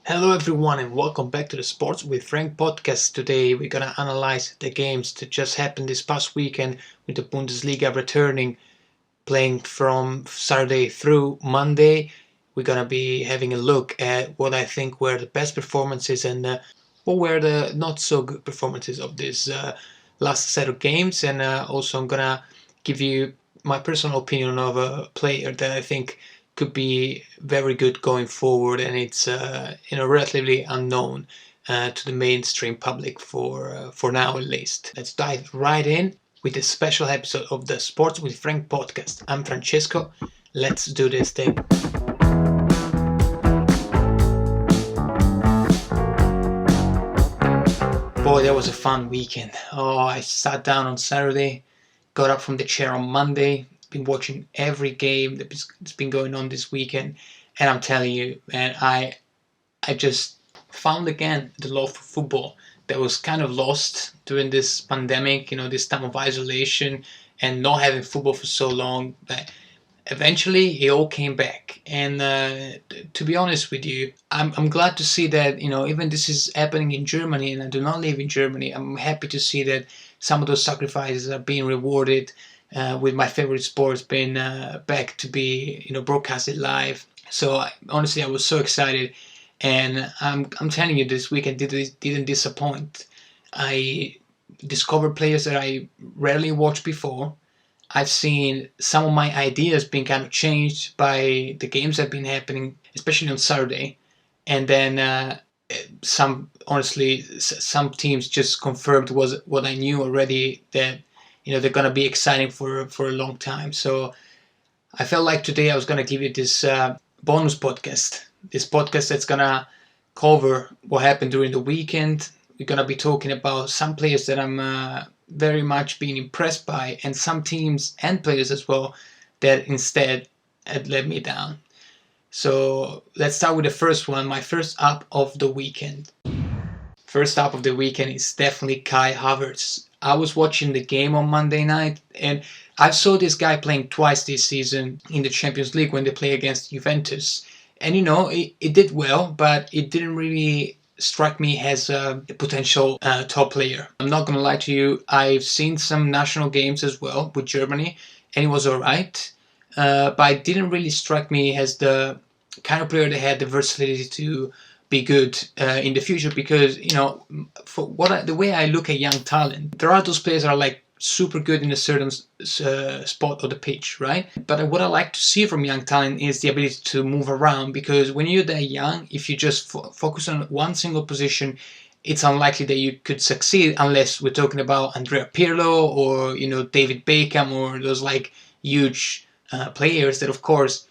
Hello everyone and welcome back to the Sports with Frank podcast. Today we're gonna analyze the games that just happened this past weekend with the Bundesliga returning, playing from Saturday through Monday. We're gonna be having a look at what I think were the best performances and what were the not so good performances of this last set of games. And also I'm gonna give you my personal opinion of a player that I think could be very good going forward, and it's relatively unknown to the mainstream public for now at least. Let's dive right in with this special episode of the Sports with Frank podcast. I'm Francesco. Let's do this thing. Boy, that was a fun weekend. Oh, I sat down on Saturday, got up from the chair on Monday, been watching every game that's been going on this weekend, and I'm telling you, man, I just found again the love for football that was kind of lost during this pandemic, this time of isolation and not having football for so long. But eventually it all came back, and to be honest with you, I'm glad to see that even this is happening in Germany, and I do not live in Germany. I'm happy to see that some of those sacrifices are being rewarded, with my favorite sports being back to be broadcasted live. So honestly, I was so excited, and I'm telling you, this weekend didn't disappoint. I discovered players that I rarely watched before. I've seen some of my ideas being kind of changed by the games that have been happening, especially on Saturday, and then some teams just confirmed was what I knew already, that they're gonna be exciting for a long time. So I felt like today I was gonna give you this bonus podcast. This podcast that's gonna cover what happened during the weekend. We're gonna be talking about some players that I'm very much being impressed by, and some teams and players as well that instead had let me down. So let's start with the first one. My first up of the weekend. First up of the weekend is definitely Kai Havertz. I was watching the game on Monday night, and I saw this guy playing twice this season in the Champions League when they play against Juventus. And it did well, but it didn't really strike me as a potential top player. I'm not going to lie to you, I've seen some national games as well with Germany, and it was alright. But it didn't really strike me as the kind of player that had the versatility to be good in the future, because the way I look at young talent, there are those players that are like super good in a certain spot of the pitch, right? But what I like to see from young talent is the ability to move around, because when you're that young, if you just focus on one single position, it's unlikely that you could succeed, unless we're talking about Andrea Pirlo or David Beckham, or those like huge players that, of course,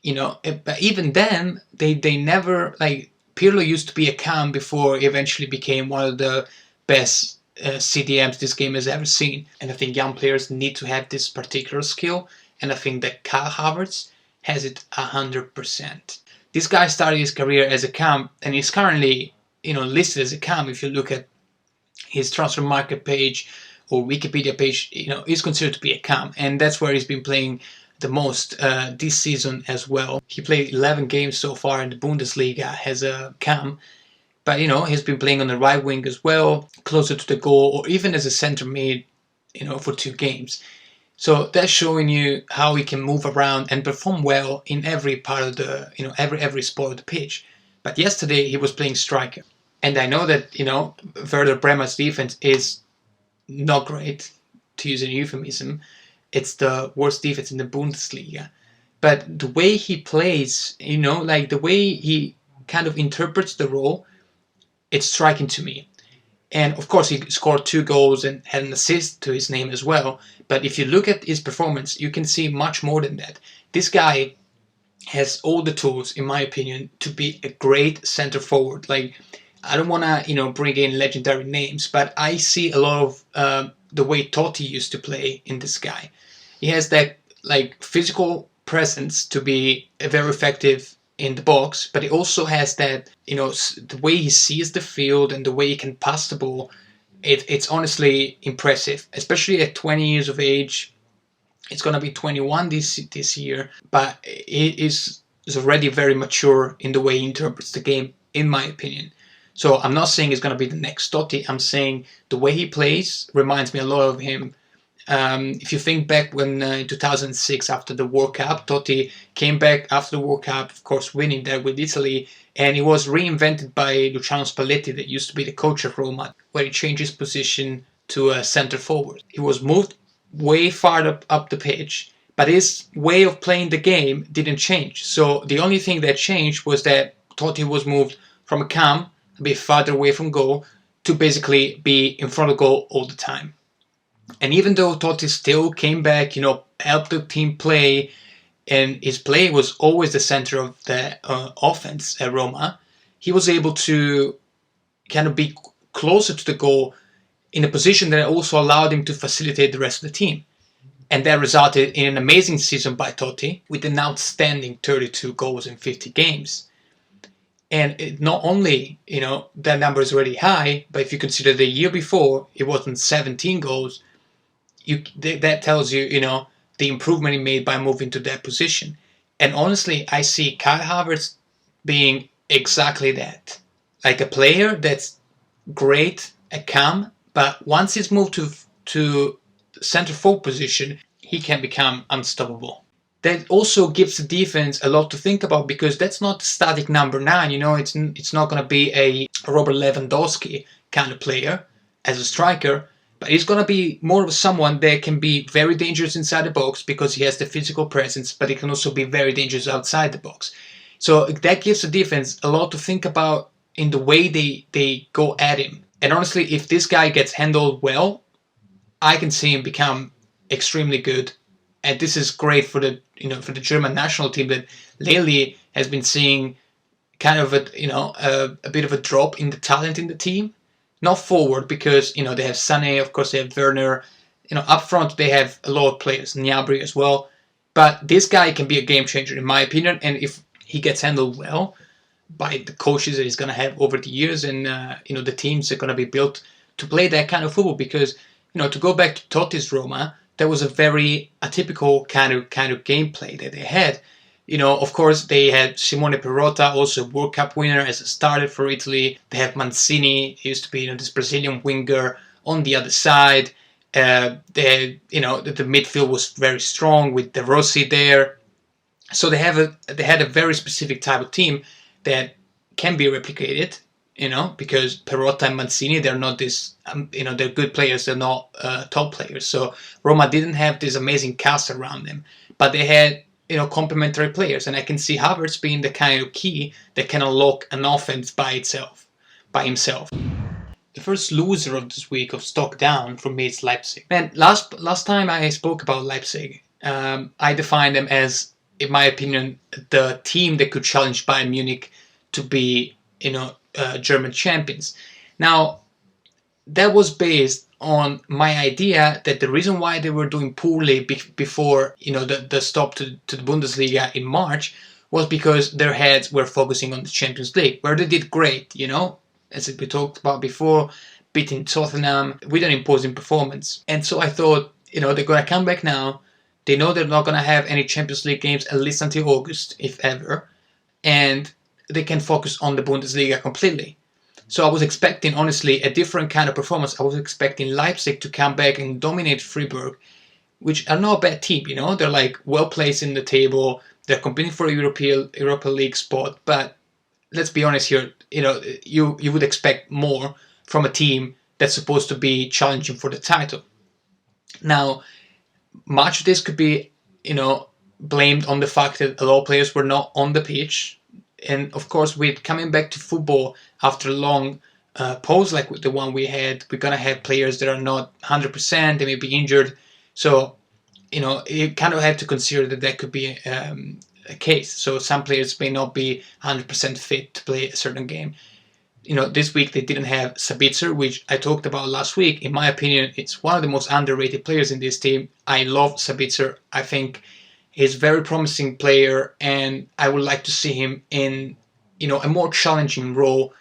but even then they never, like, Pirlo used to be a cam before he eventually became one of the best CDMs this game has ever seen. And I think young players need to have this particular skill, and I think that Kai Havertz has it 100%. This guy started his career as a cam, and he's currently listed as a cam. If you look at his transfer market page or Wikipedia page, he's considered to be a cam, and that's where he's been playing the most this season as well. He played 11 games so far in the Bundesliga as a cam, but he's been playing on the right wing as well, closer to the goal, or even as a center mid, for 2 games. So that's showing you how he can move around and perform well in every part of the every spot of the pitch. But yesterday he was playing striker, and I know that Werder Bremen's defense is not great, to use a euphemism. It's the worst defense in the Bundesliga. But the way he plays, like the way he kind of interprets the role, it's striking to me. And of course, he scored 2 goals and had an assist to his name as well. But if you look at his performance, you can see much more than that. This guy has all the tools, in my opinion, to be a great center forward. Like, I don't want to, bring in legendary names, but I see a lot of the way Totti used to play in this guy. He has that like physical presence to be very effective in the box, but he also has that, the way he sees the field and the way he can pass the ball. It's honestly impressive, especially at 20 years of age. It's going to be 21 this year, but he is already very mature in the way he interprets the game. in my opinion. So I'm not saying he's going to be the next Totti. I'm saying the way he plays reminds me a lot of him. If you think back when in 2006 after the World Cup, Totti came back after the World Cup, of course winning there with Italy, and he was reinvented by Luciano Spalletti, that used to be the coach of Roma, where he changed his position to a centre forward. He was moved way far up the pitch, but his way of playing the game didn't change. So the only thing that changed was that Totti was moved from a cam, a bit farther away from goal, to basically be in front of goal all the time. And even though Totti still came back, helped the team play, and his play was always the center of the offense at Roma, he was able to kind of be closer to the goal in a position that also allowed him to facilitate the rest of the team. And that resulted in an amazing season by Totti, with an outstanding 32 goals in 50 games. And not only, that number is already high, but if you consider the year before, it wasn't 17 goals, that tells you, the improvement he made by moving to that position. And honestly, I see Kai Havertz being exactly that. Like a player that's great at cam, but once he's moved to center forward position, he can become unstoppable. That also gives the defense a lot to think about, because that's not static number 9. It's not going to be a Robert Lewandowski kind of player as a striker, but he's going to be more of someone that can be very dangerous inside the box because he has the physical presence, but he can also be very dangerous outside the box. So that gives the defense a lot to think about in the way they go at him. And honestly, if this guy gets handled well, I can see him become extremely good. And this is great for the German national team that lately has been seeing kind of a bit of a drop in the talent in the team. Not forward, because they have Sané, of course they have Werner. Up front they have a lot of players, Gnabry as well. But this guy can be a game changer in my opinion, and if he gets handled well by the coaches that he's going to have over the years, and the teams are going to be built to play that kind of football. Because to go back to Totti's Roma, that was a very atypical kind of gameplay that they had. Of course, they had Simone Perrotta, also a World Cup winner, as a starter for Italy. They have Mancini, he used to be this Brazilian winger on the other side. The midfield was very strong with De Rossi there. So they had a very specific type of team that can be replicated. Because Perrotta and Mancini, they're not this, they're good players, they're not top players. So Roma didn't have this amazing cast around them, but they had, complementary players. And I can see Havertz being the kind of key that can unlock an offense by himself. The first loser of this week of stock down for me is Leipzig. Man, last time I spoke about Leipzig, I defined them as, in my opinion, the team that could challenge Bayern Munich to be, German champions. Now, that was based on my idea that the reason why they were doing poorly before the stop to the Bundesliga in March was because their heads were focusing on the Champions League, where they did great, as we talked about before, beating Tottenham with an imposing performance. And so I thought, they're going to come back now. They know they're not going to have any Champions League games at least until August, if ever, and they can focus on the Bundesliga completely. So I was expecting, honestly, a different kind of performance. I was expecting Leipzig to come back and dominate Freiburg, which are not a bad team, They're like well placed in the table. They're competing for a Europa League spot. But let's be honest here, you would expect more from a team that's supposed to be challenging for the title. Now, much of this could be, blamed on the fact that a lot of players were not on the pitch. And of course, with coming back to football after a long pause like the one we had, we're going to have players that are not 100%, they may be injured. So, you kind of have to consider that could be a case. So some players may not be 100% fit to play a certain game. This week they didn't have Sabitzer, which I talked about last week. In my opinion, it's one of the most underrated players in this team. I love Sabitzer. I think he's a very promising player, and I would like to see him in, a more challenging role.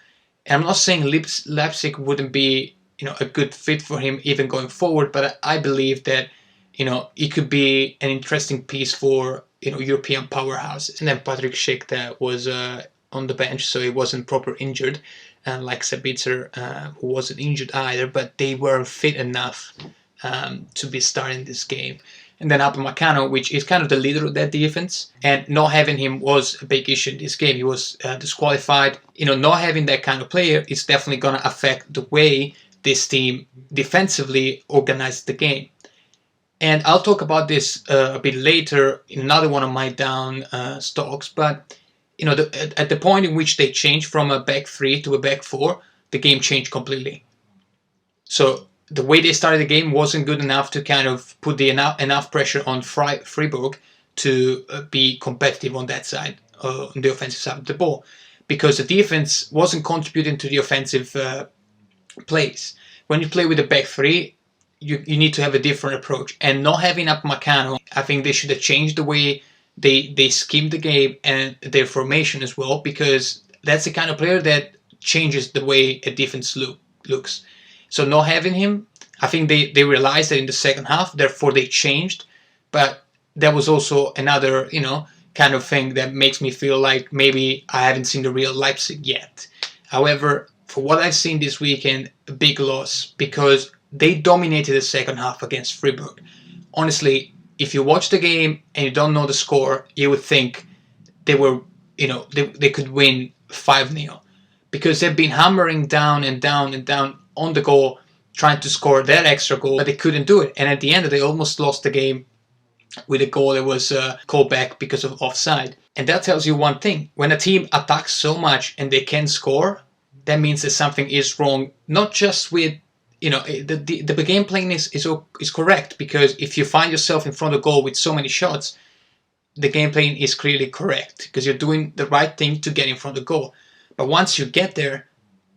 And I'm not saying Leipzig wouldn't be, a good fit for him even going forward, but I believe that, it could be an interesting piece for, European powerhouses. And then Patrick Schick, that was on the bench, so he wasn't proper injured, like Sabitzer, who wasn't injured either, but they were fit enough to be starting this game. And then Upamecano, which is kind of the leader of that defense, and not having him was a big issue in this game. He was disqualified. Not having that kind of player is definitely going to affect the way this team defensively organized the game. And I'll talk about this a bit later in another one of my down stocks. But at the point in which they changed from a back three to a back four, the game changed completely. So the way they started the game wasn't good enough to kind of put enough pressure on Freiburg to be competitive on that side, on the offensive side of the ball, because the defense wasn't contributing to the offensive plays. When you play with a back three, you need to have a different approach. And not having Upamecano, I think they should have changed the way they schemed the game and their formation as well, because that's the kind of player that changes the way a defense looks. So not having him, I think they realized that in the second half, therefore they changed. But that was also another, kind of thing that makes me feel like maybe I haven't seen the real Leipzig yet. However, for what I've seen this weekend, a big loss, because they dominated the second half against Freiburg. Honestly, if you watch the game and you don't know the score, you would think they were, they could win 5-0, because they've been hammering down and down and down on the goal, trying to score that extra goal, but they couldn't do it. And at the end, they almost lost the game with a goal that was called back because of offside. And that tells you one thing: when a team attacks so much and they can score, that means that something is wrong. Not just with the game plan is correct, because if you find yourself in front of goal with so many shots, the game plan is clearly correct, because you're doing the right thing to get in front of goal. But once you get there,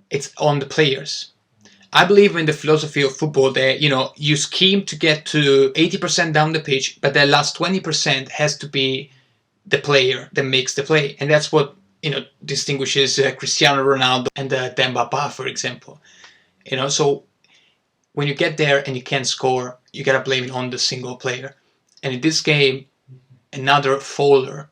it's on the players. I believe in the philosophy of football that you scheme to get to 80% down the pitch, but that last 20% has to be the player that makes the play, and that's what distinguishes Cristiano Ronaldo and Dembaba, for example. So when you get there and you can't score, you gotta blame it on the single player. And in this game, another faller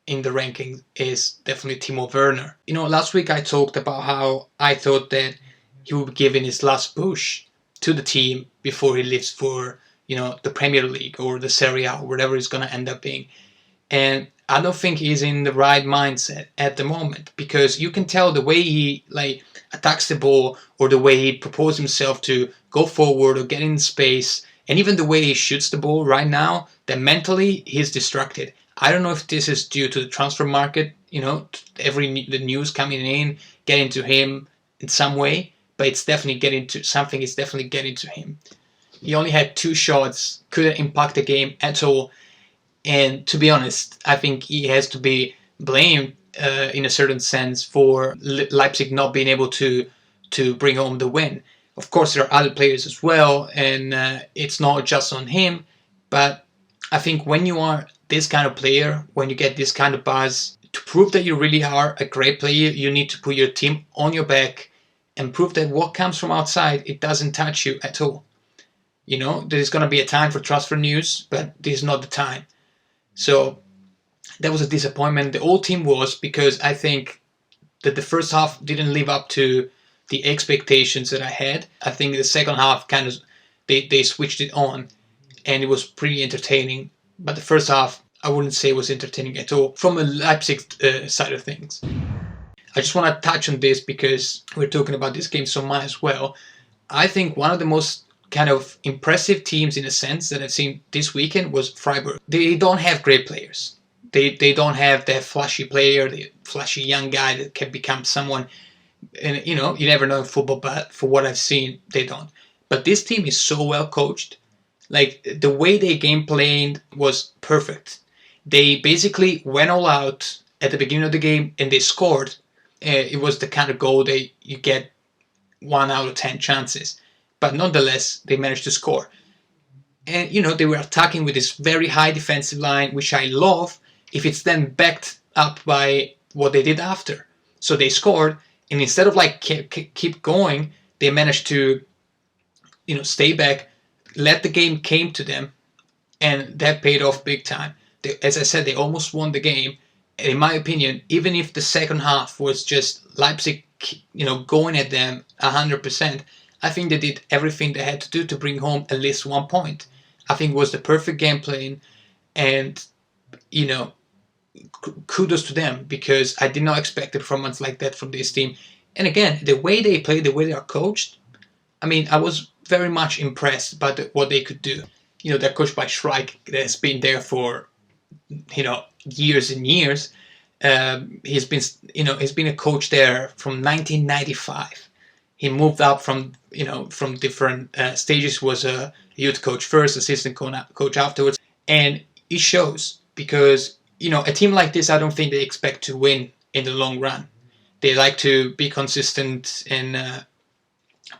in the ranking is definitely Timo Werner. Last week I talked about how I thought that he would be giving his last push to the team before he leaves for the Premier League or the Serie A or whatever it's gonna end up being. And I don't think he's in the right mindset at the moment, because you can tell the way he attacks the ball, or the way he proposes himself to go forward or get in space, and even the way he shoots the ball right now, that mentally he's distracted. I don't know if this is due to the transfer market, the news coming in, getting to him in some way, but it's definitely getting to him. He only had 2 shots, couldn't impact the game at all. And to be honest, I think he has to be blamed in a certain sense for Leipzig not being able to bring home the win. Of course, there are other players as well, and it's not just on him. But I think when you are this kind of player, when you get this kind of buzz, to prove that you really are a great player, you need to put your team on your back and prove that what comes from outside, it doesn't touch you at all. There's going to be a time for transfer news, but this is not the time. So that was a disappointment. The whole team was, because I think that the first half didn't live up to the expectations that I had. I think the second half kind of they switched it on, and it was pretty entertaining. But the first half, I wouldn't say was entertaining at all from a Leipzig side of things. I just want to touch on this because we're talking about this game so much as well. I think one of the most kind of impressive teams in a sense that I've seen this weekend was Freiburg. They don't have great players. They don't have that flashy player, the flashy young guy that can become someone. And you never know in football, but for what I've seen, they don't. But this team is so well coached. The way they game played was perfect. They basically went all out at the beginning of the game and they scored. It was the kind of goal that you get 1 out of 10 chances. But nonetheless, they managed to score. And, they were attacking with this very high defensive line, which I love if it's then backed up by what they did after. So they scored, and instead of keep going, they managed to, stay back, let the game came to them, and that paid off big time. As I said, they almost won the game, in my opinion, even if the second half was just Leipzig, going at them 100%, I think they did everything they had to do to bring home at least 1 point. I think it was the perfect game plan, and you know, kudos to them, because I did not expect a performance like that from this team. And again, the way they play, the way they are coached, I mean, I was very much impressed by what they could do. They're coached by Schreik, that's been there for years and years. He's been a coach there from 1995. He moved up from different stages. Was a youth coach first, assistant coach afterwards, and it shows, because a team like this, I don't think they expect to win in the long run. They like to be consistent and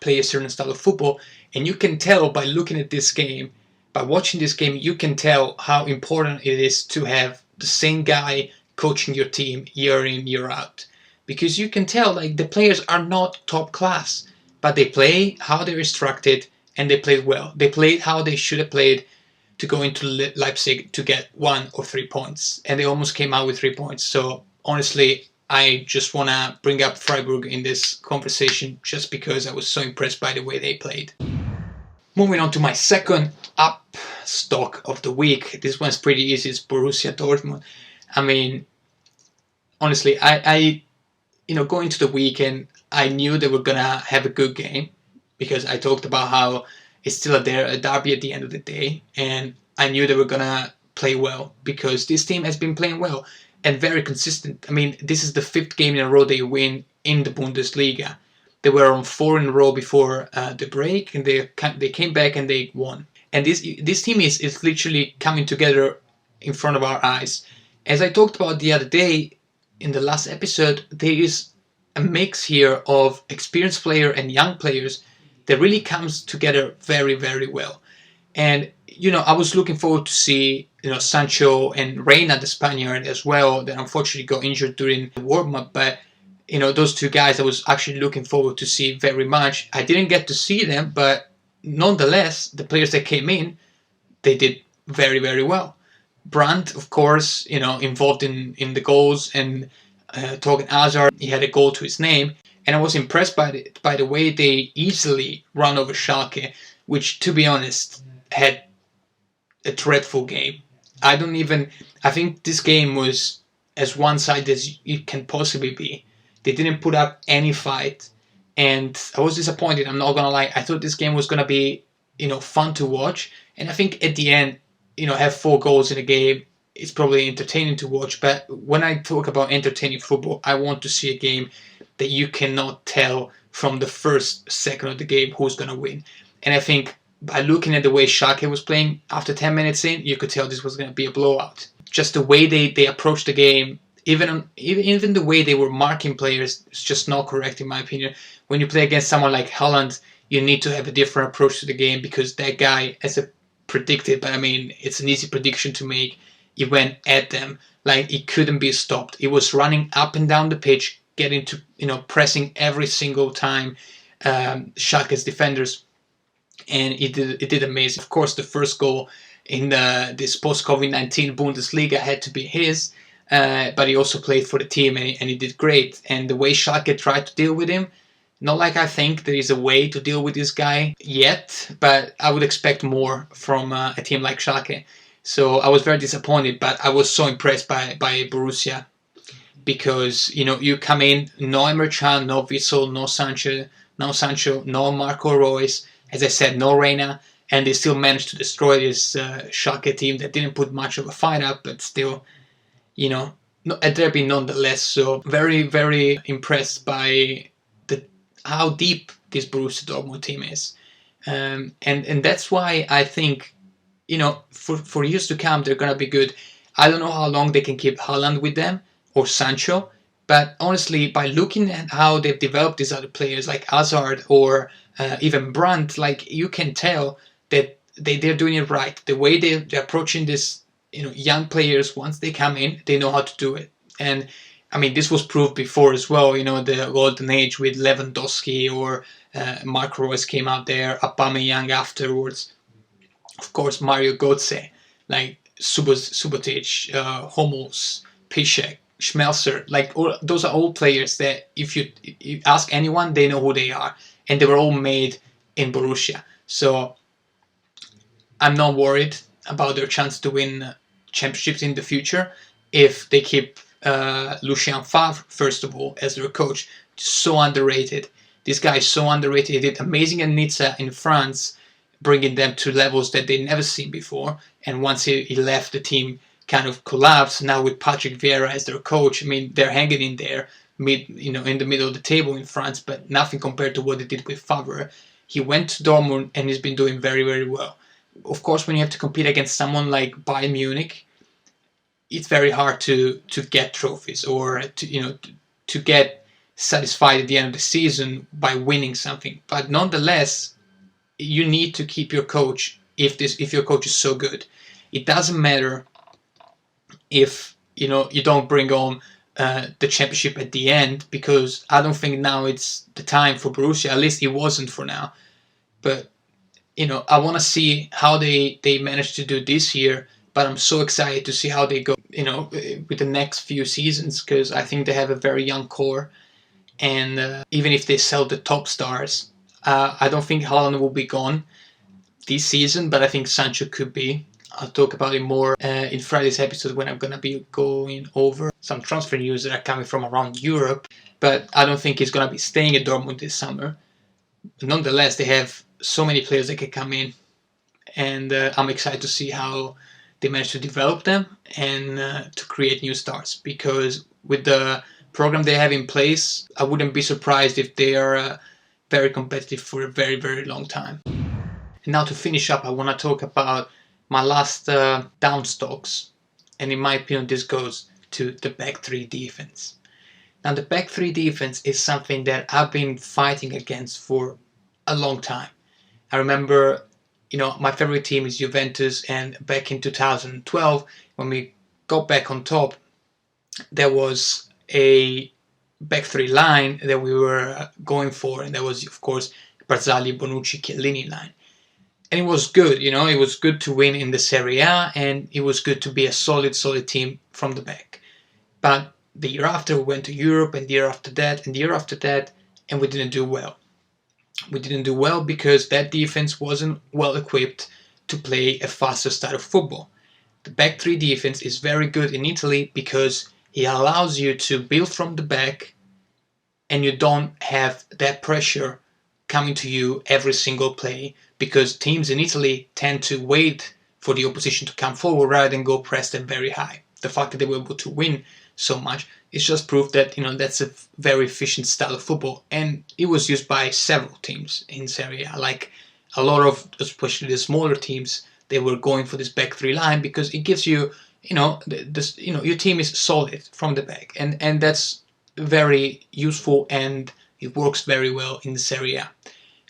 play a certain style of football, and you can tell by looking at this game, by watching this game, you can tell how important it is to have the same guy coaching your team year in, year out. Because you can tell, like, the players are not top class, but they play how they're instructed, and they played well. They played how they should have played to go into Leipzig to get 1 or 3 points, and they almost came out with 3 points. So honestly, I just want to bring up Freiburg in this conversation, just because I was so impressed by the way they played. Moving on to my second up stock of the week. This one's pretty easy. It's Borussia Dortmund. I mean, honestly, I going into the weekend, I knew they were gonna have a good game, because I talked about how it's still a derby at the end of the day, and I knew they were gonna play well, because this team has been playing well and very consistent. I mean, this is the 5th game in a row they win in the Bundesliga. They were on 4 in a row before the break, and they came back and they won. And this team is literally coming together in front of our eyes. As I talked about the other day in the last episode, there is a mix here of experienced players and young players that really comes together very, very well. And I was looking forward to see Sancho and Reina, the Spaniard, as well, that unfortunately got injured during the warm-up. But those two guys I was actually looking forward to see very much. I didn't get to see them, but nonetheless, the players that came in, they did very, very well. Brandt, of course, involved in the goals, and talking Hazard, he had a goal to his name. And I was impressed by the way they easily run over Schalke, which, to be honest, had a dreadful game. I think this game was as one-sided as it can possibly be. They didn't put up any fight, and I was disappointed. I'm not gonna lie. I thought this game was gonna be, fun to watch, and I think at the end, have 4 goals in a game, it's probably entertaining to watch. But when I talk about entertaining football, I want to see a game that you cannot tell from the first second of the game who's gonna win. And I think by looking at the way Schalke was playing, after 10 minutes in, you could tell this was gonna be a blowout. Just the way they approached the game. Even the way they were marking players is just not correct, in my opinion. When you play against someone like Haaland, you need to have a different approach to the game, because that guy, as I predicted, but I mean, it's an easy prediction to make, he went at them like he couldn't be stopped. He was running up and down the pitch, getting to, pressing every single time Schalke's defenders, and it did amazing. Of course, the first goal in this post-COVID-19 Bundesliga had to be his. But he also played for the team, and he did great. And the way Schalke tried to deal with him, not like I think there is a way to deal with this guy yet, but I would expect more from a team like Schalke. So I was very disappointed, but I was so impressed by Borussia, because you come in, no Emre Can, no Witsel, no Sancho, no Marco Reus, as I said, no Reina, and they still managed to destroy this Schalke team that didn't put much of a fight up, but still, a derby nonetheless. So very, very impressed by how deep this Borussia Dortmund team is, and that's why I think for years to come they're gonna be good. I don't know how long they can keep Haaland with them or Sancho, but honestly, by looking at how they've developed these other players like Hazard or even Brandt, like, you can tell that they're doing it right. The way they're approaching this. Young players, once they come in, they know how to do it. And I mean, this was proved before as well. The golden age with Lewandowski or Marco Reus came out there, Aubameyang afterwards. Of course, Mario Götze, like Subotic, Hummels, Piszczek. Schmelzer, like those are all players that if you ask anyone, they know who they are, and they were all made in Borussia. So I'm not worried about their chance to win championships in the future if they keep Lucien Favre, first of all, as their coach. So underrated. This guy is so underrated. He did amazing at Nizza in France, bringing them to levels that they'd never seen before. And once he left, the team kind of collapsed. Now with Patrick Vieira as their coach, I mean, they're hanging in there, in the middle of the table in France, but nothing compared to what they did with Favre. He went to Dortmund and he's been doing very, very well. Of course, when you have to compete against someone like Bayern Munich, it's very hard to get trophies or to get satisfied at the end of the season by winning something. But nonetheless, you need to keep your coach if your coach is so good. It doesn't matter if you don't bring home the championship at the end, because I don't think now it's the time for Borussia. At least it wasn't for now. But I want to see how they manage to do this year. But I'm so excited to see how they go, with the next few seasons, because I think they have a very young core. And even if they sell the top stars, I don't think Haaland will be gone this season, but I think Sancho could be. I'll talk about it more in Friday's episode when I'm going to be going over some transfer news that are coming from around Europe. But I don't think he's going to be staying at Dortmund this summer. Nonetheless, they have so many players that can come in, and I'm excited to see how they manage to develop them and to create new stars, because with the program they have in place, I wouldn't be surprised if they are very competitive for a very, very long time. And now to finish up, I want to talk about my last down stocks, and in my opinion this goes to the back three defense. Now the back three defense is something that I've been fighting against for a long time. I remember, my favorite team is Juventus, and back in 2012, when we got back on top, there was a back three line that we were going for, and that was, of course, Barzagli, Bonucci, Chiellini line. And it was good, it was good to win in the Serie A, and it was good to be a solid team from the back. But the year after, we went to Europe, and the year after that, and the year after that, and we didn't do well. We didn't do well because that defense wasn't well equipped to play a faster style of football. The back three defense is very good in Italy because it allows you to build from the back, and you don't have that pressure coming to you every single play, because teams in Italy tend to wait for the opposition to come forward rather than go press them very high. The fact that they were able to win so much is just proof that that's a very efficient style of football, and it was used by several teams in Serie A. Like a lot of, especially the smaller teams, they were going for this back three line because it gives you, your team is solid from the back, and that's very useful, and it works very well in the Serie A.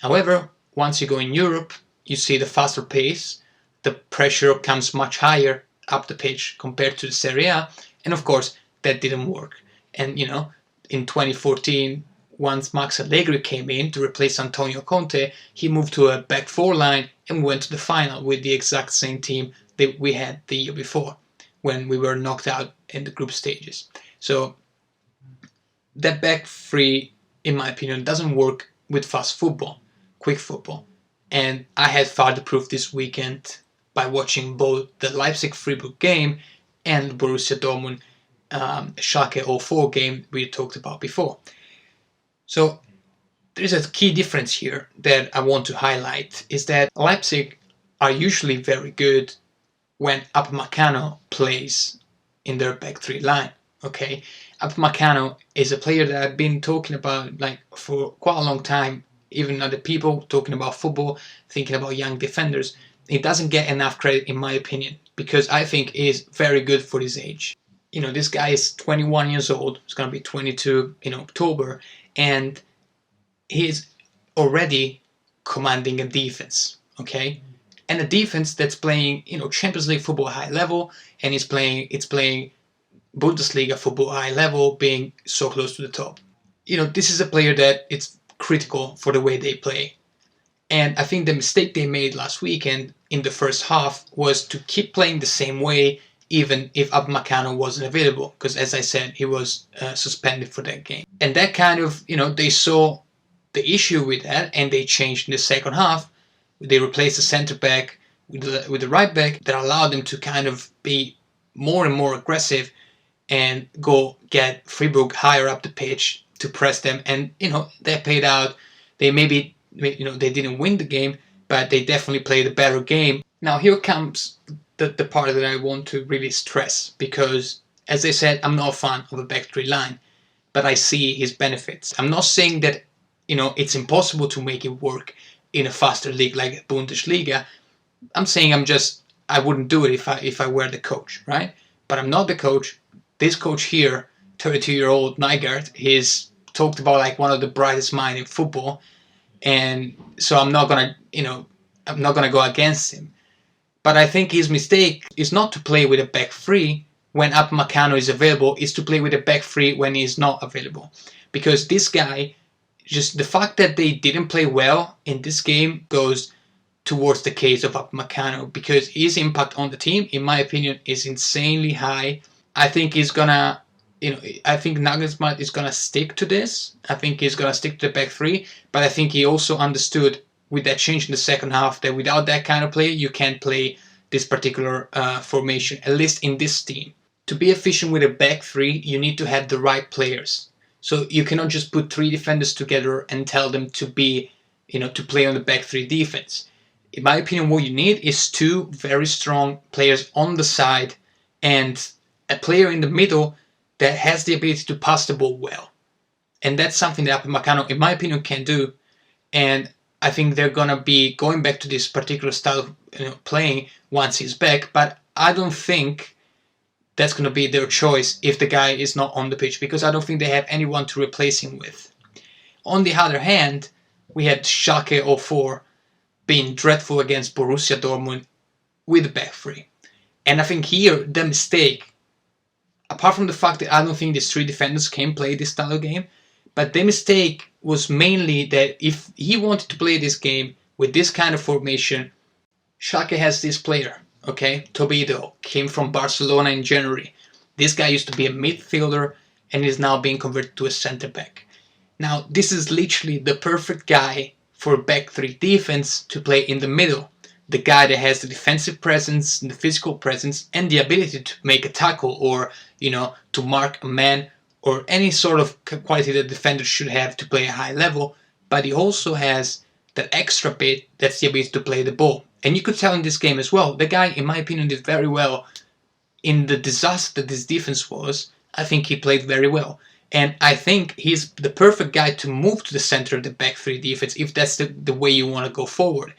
However, once you go in Europe, you see the faster pace, the pressure comes much higher up the pitch compared to the Serie A, and of course that didn't work. And in 2014, once Max Allegri came in to replace Antonio Conte, he moved to a back four line and went to the final with the exact same team that we had the year before when we were knocked out in the group stages. So that back three, in my opinion, doesn't work with fast football, quick football. And I had further proof this weekend by watching both the Leipzig Freiburg game and Borussia Dortmund Schalke 04 game we talked about before. So there's a key difference here that I want to highlight, is that Leipzig are usually very good when Upamecano plays in their back three line. Okay, Upamecano is a player that I've been talking about for quite a long time. Even other people talking about football, thinking about young defenders. It doesn't get enough credit, in my opinion, because I think he is very good for his age. This guy is 21 years old. He's going to be 22 in October, and he's already commanding a defense, okay? And a defense that's playing, Champions League football high level, and it's playing Bundesliga football high level, being so close to the top. This is a player that it's critical for the way they play. And I think the mistake they made last weekend in the first half was to keep playing the same way even if Upamecano wasn't available, because as I said, he was suspended for that game. And that kind of, they saw the issue with that, and they changed in the second half. They replaced the center back with the right back that allowed them to kind of be more and more aggressive and go get Freiburg higher up the pitch to press them. And, that paid out. They maybe, they didn't win the game, but they definitely played a better game. Now, here comes the part that I want to really stress, because, as I said, I'm not a fan of a back three line, but I see his benefits. I'm not saying that, it's impossible to make it work in a faster league like Bundesliga. I'm saying I wouldn't do it if I were the coach, right? But I'm not the coach. This coach here, 32-year-old Nygaard, he's talked about like one of the brightest minds in football, and so I'm not gonna go against him. But I think his mistake is not to play with a back three when Upamecano is available, is to play with a back three when he's not available. Because this guy, just the fact that they didn't play well in this game goes towards the case of Upamecano, because his impact on the team, in my opinion, is insanely high. I think he's gonna, I think Nagelsmann is gonna stick to this. I think he's gonna stick to the back three, but I think he also understood with that change in the second half that without that kind of play, you can't play this particular formation, at least in this team. To be efficient with a back three, you need to have the right players. So you cannot just put three defenders together and tell them to be, to play on the back three defense. In my opinion, what you need is two very strong players on the side and a player in the middle that has the ability to pass the ball well. And that's something that Upamecano, in my opinion, can do. And I think they're going to be going back to this particular style of playing once he's back. But I don't think that's going to be their choice if the guy is not on the pitch, because I don't think they have anyone to replace him with. On the other hand, we had Schalke 04 being dreadful against Borussia Dortmund with the back three. And I think here, the mistake, apart from the fact that I don't think these three defenders can play this style of game, but the mistake was mainly that if he wanted to play this game with this kind of formation, Schalke has this player, okay? Tobido came from Barcelona in January. This guy used to be a midfielder and is now being converted to a center back. Now, this is literally the perfect guy for back three defense to play in the middle. The guy that has the defensive presence, the physical presence, and the ability to make a tackle or, to mark a man, or any sort of quality that defenders should have to play a high level, but he also has that extra bit that's the ability to play the ball. And you could tell in this game as well, the guy, in my opinion, did very well in the disaster that this defense was. I think he played very well. And I think he's the perfect guy to move to the center of the back three defense if that's the way you want to go forward.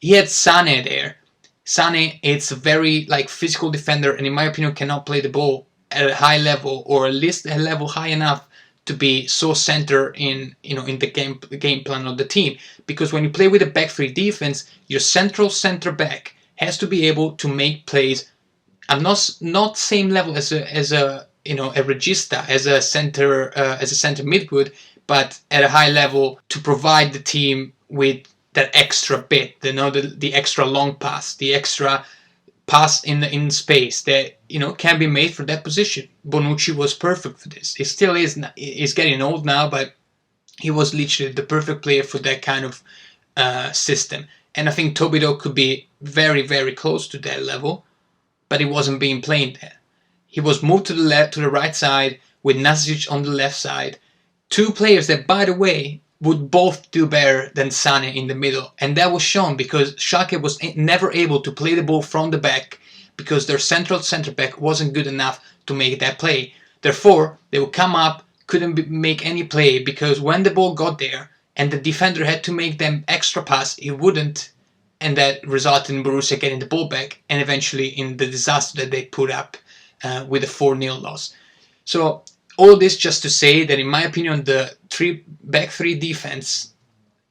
He had Sané there. Sané, it's a very physical defender, and in my opinion cannot play the ball at a high level, or at least a level high enough to be so center in the game plan of the team. Because when you play with a back three defense, your central center back has to be able to make plays. I'm not same level as a regista, as a center midwood, but at a high level to provide the team with that extra bit, the extra long pass, the extra pass in space that can be made for that position. Bonucci was perfect for this. He still is. He's getting old now, but he was literally the perfect player for that kind of system. And I think Tobido could be very, very close to that level, but he wasn't being played there. He was moved to the right side with Nasic on the left side. Two players that, by the way, would both do better than Sané in the middle. And that was shown because Schalke was never able to play the ball from the back because their central center back wasn't good enough to make that play. Therefore, they would come up, couldn't make any play because when the ball got there and the defender had to make them extra pass, he wouldn't. And that resulted in Borussia getting the ball back and eventually in the disaster that they put up with a 4-0 loss. So all this just to say that in my opinion the back three defense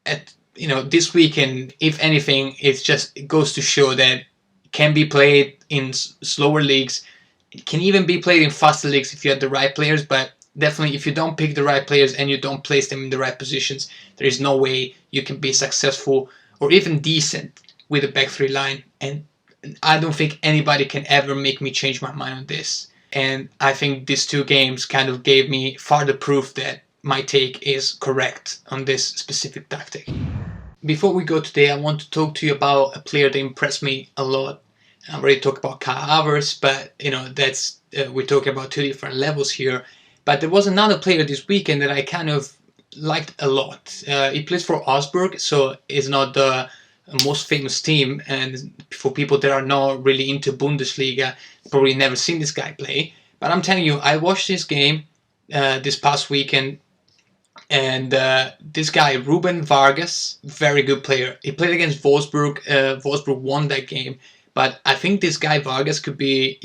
at this weekend, if anything, it goes to show that it can be played in slower leagues. It can even be played in faster leagues if you have the right players, but definitely if you don't pick the right players and you don't place them in the right positions, there is no way you can be successful or even decent with a back three line. And I don't think anybody can ever make me change my mind on this. And I think these 2 games kind of gave me further proof that my take is correct on this specific tactic. Before we go today, I want to talk to you about a player that impressed me a lot. I already talked about Havertz, but that's we're talking about 2 different levels here. But there was another player this weekend that I kind of liked a lot. He plays for Augsburg, so it's not the most famous team, and for people that are not really into Bundesliga, probably never seen this guy play. But I'm telling you, I watched this game this past weekend, and this guy, Ruben Vargas, very good player. He played against Wolfsburg. Wolfsburg won that game. But I think this guy Vargas could be,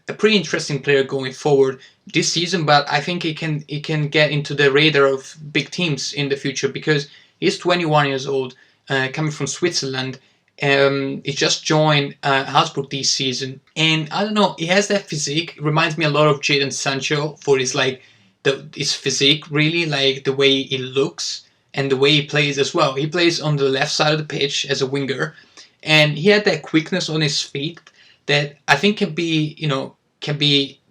a pretty interesting player going forward this season. But I think he can get into the radar of big teams in the future because he's 21 years old, coming from Switzerland. He just joined Augsburg this season, and I don't know. He has that physique. Reminds me a lot of Jadon Sancho for his physique, really, like the way he looks and the way he plays as well. He plays on the left side of the pitch as a winger. And he had that quickness on his feet that I think can be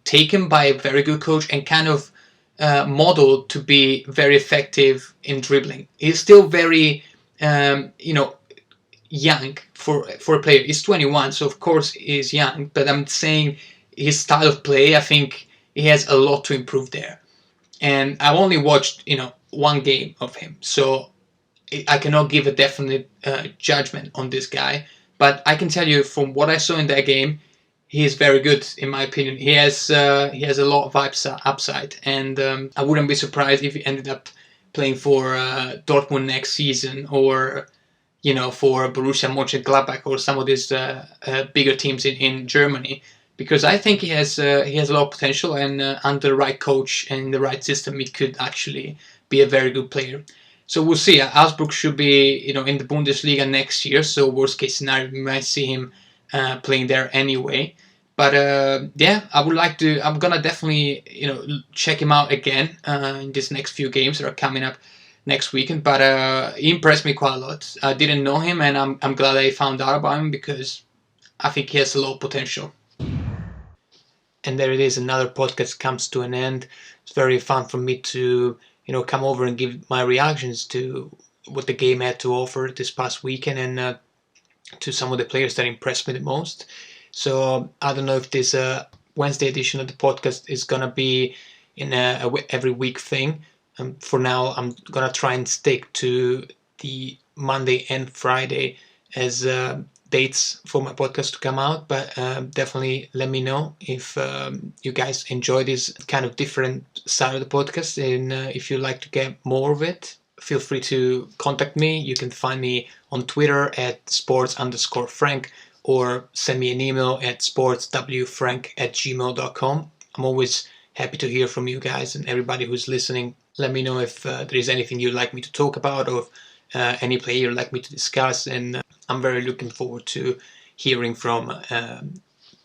taken by a very good coach and kind of modeled to be very effective in dribbling. He's still very, young for a player. He's 21, so of course he's young. But I'm saying his style of play, I think he has a lot to improve there. And I've only watched, 1 game of him, so I cannot give a definite judgment on this guy, but I can tell you from what I saw in that game, he is very good in my opinion. He has a lot of upside, and I wouldn't be surprised if he ended up playing for Dortmund next season, or for Borussia Mönchengladbach or some of these bigger teams in Germany, because I think he has a lot of potential, and under the right coach and the right system, he could actually be a very good player. So we'll see. Augsburg should be, in the Bundesliga next year. So worst case scenario, we might see him playing there anyway. But I would like to. I'm gonna definitely, check him out again in these next few games that are coming up next weekend. But he impressed me quite a lot. I didn't know him, and I'm glad I found out about him because I think he has a lot of potential. And there it is. Another podcast comes to an end. It's very fun for me to come over and give my reactions to what the game had to offer this past weekend, and to some of the players that impressed me the most. So I don't know if this Wednesday edition of the podcast is gonna be in a every week thing. For now, I'm gonna try and stick to the Monday and Friday as dates for my podcast to come out, but definitely let me know if you guys enjoy this kind of different side of the podcast, and if you like to get more of it, feel free to contact me. You can find me on Twitter at sports_frank, or send me an email at sportswfrank@gmail.com. I'm always happy to hear from you guys and everybody who's listening. Let me know if there is anything you'd like me to talk about, or any player you'd like me to discuss, and I'm very looking forward to hearing from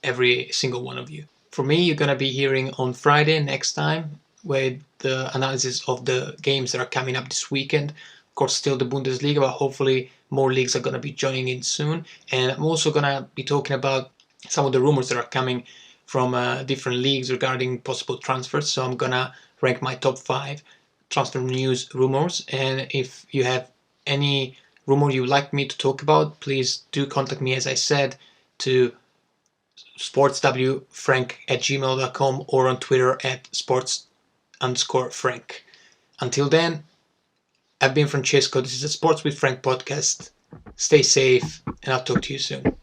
every single one of you. For me, you're going to be hearing on Friday next time with the analysis of the games that are coming up this weekend. Of course, still the Bundesliga, but hopefully more leagues are going to be joining in soon. And I'm also going to be talking about some of the rumors that are coming from different leagues regarding possible transfers. So I'm going to rank my top 5 transfer news rumors. And if you have any rumor you would like me to talk about, please do contact me, as I said, to sportswfrank@gmail.com, or on Twitter at sports_frank. Until then, I've been Francesco. This is the Sports with Frank podcast. Stay safe, and I'll talk to you soon.